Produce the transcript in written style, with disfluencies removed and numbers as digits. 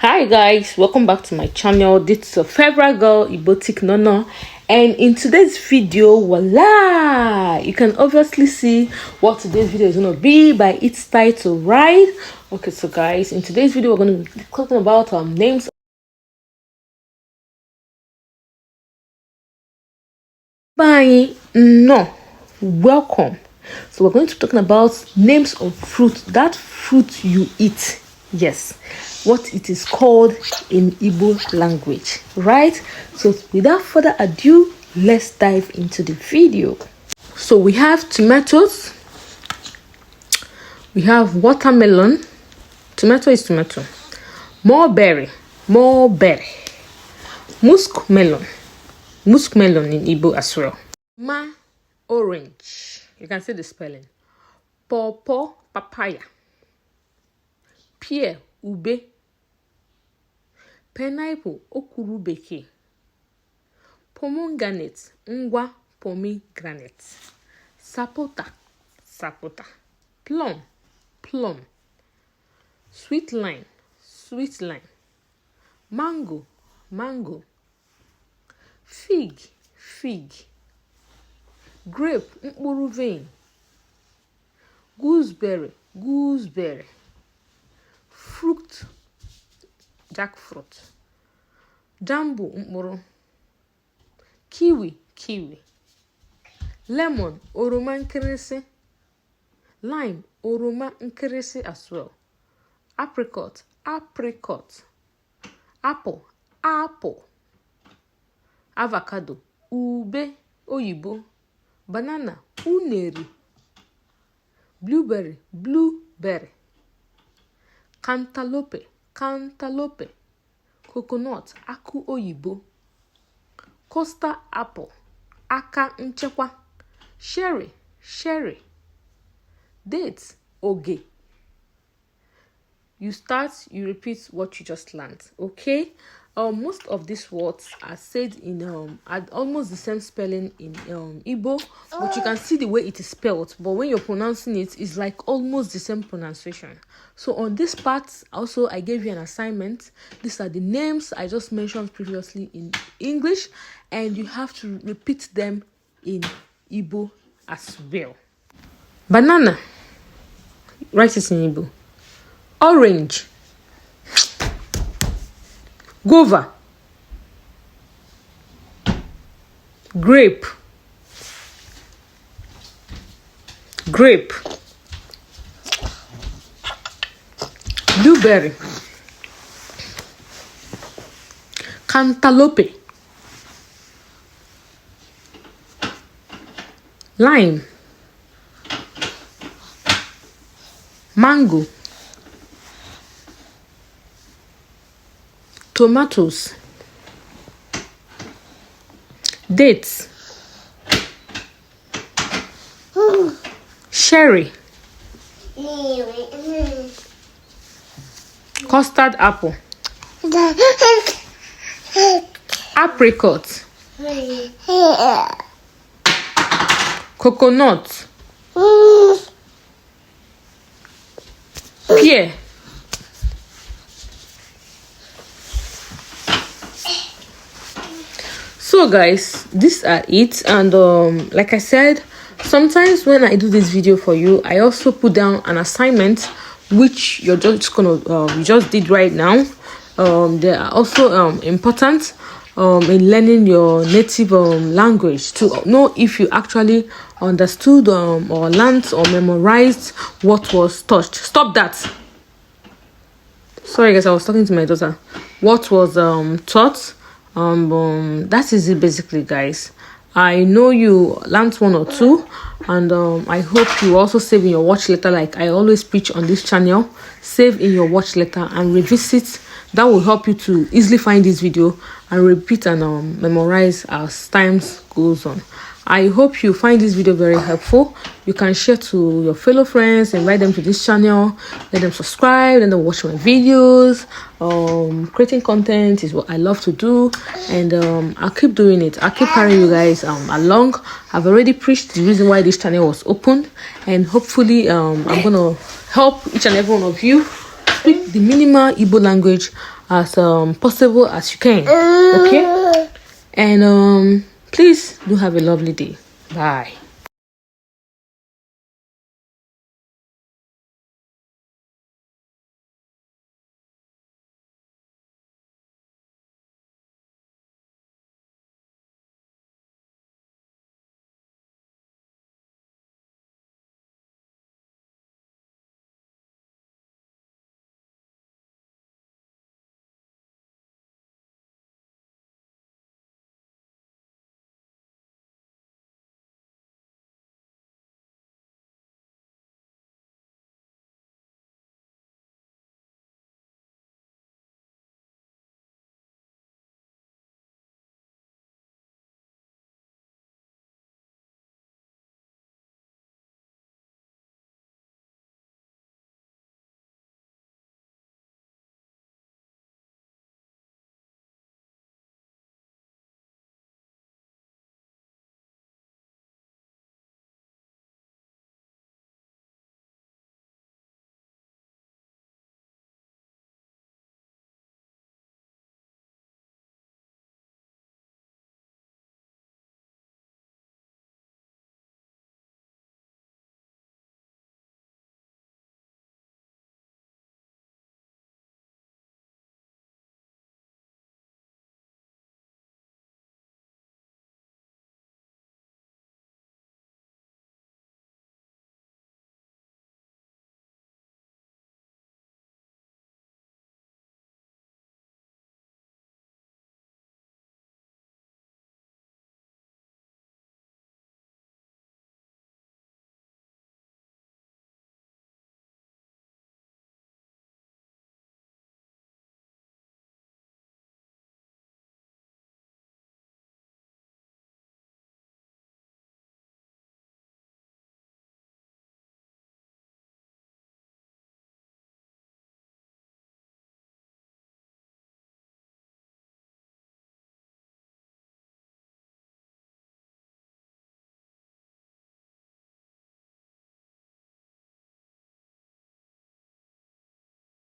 Hi guys, welcome back to my channel. This is your favorite girl, IGBOTIC Nono, and in today's video, voila, you can obviously see what today's video is going to be by its title, right? Okay, so guys, in today's video we're going to be talking about names. Bye. No, welcome. So we're going to be talking about names of fruit, that fruit you eat. Yes, what it is called in Igbo language, right? So without further ado, let's dive into the video. So we have tomatoes, we have watermelon, tomato is tomato, mulberry, muskmelon in Igbo as well, orange, you can see the spelling, pawpaw, papaya, pear, ube, pineapple, okuru bekee, pomegranate, ngwa pomegranate, sapota, plum, sweet lime, mango, fig, grape, mkpụrụ vine, gooseberry, fruit, jackfruit, jambu, mkpụrụ, kiwi, lemon, oroma nkịrịsị, lime, oroma nkịrịsị as well, apricot, apple, avocado, ube oyibo, banana, unere, blueberry, cantaloupe, coconut, akụ oyibo, costa apple, aka nchekwa, cherry, dates, oge. You start, you repeat what you just learned, okay? Most of these words are said in almost the same spelling in Igbo, but you can see the way it is spelled. But when you're pronouncing it, it's like almost the same pronunciation. So on this part, also I gave you an assignment. These are the names I just mentioned previously in English, and you have to repeat them in Igbo as well. Banana, write it in Igbo. Orange, guava, grape, blueberry, cantaloupe, lime, mango, tomatoes, dates, cherry, custard apple, apricot, coconut, pear, so guys, these are it. And like I said, sometimes when I do this video for you, I also put down an assignment which you're just gonna you just did right now. They are also important in learning your native language, to know if you actually understood or learned or memorized what was taught. Stop that. Sorry guys, I was talking to my daughter. What was taught. That is it basically, guys. I know you learned one or two, and I hope you also save in your watch letter, like I always preach on this channel. Save in your watch letter and revisit. That will help you to easily find this video and repeat and memorize as times goes on. I hope you find this video very helpful. You can share to your fellow friends, invite them to this channel, let them subscribe, let them watch my videos. Creating content is what I love to do, and I'll keep doing it. I'll keep carrying you guys along. I've already preached the reason why this channel was opened, and hopefully I'm gonna help each and every one of you speak the minimal Igbo language as possible as you can. Okay, and please do have a lovely day. Bye.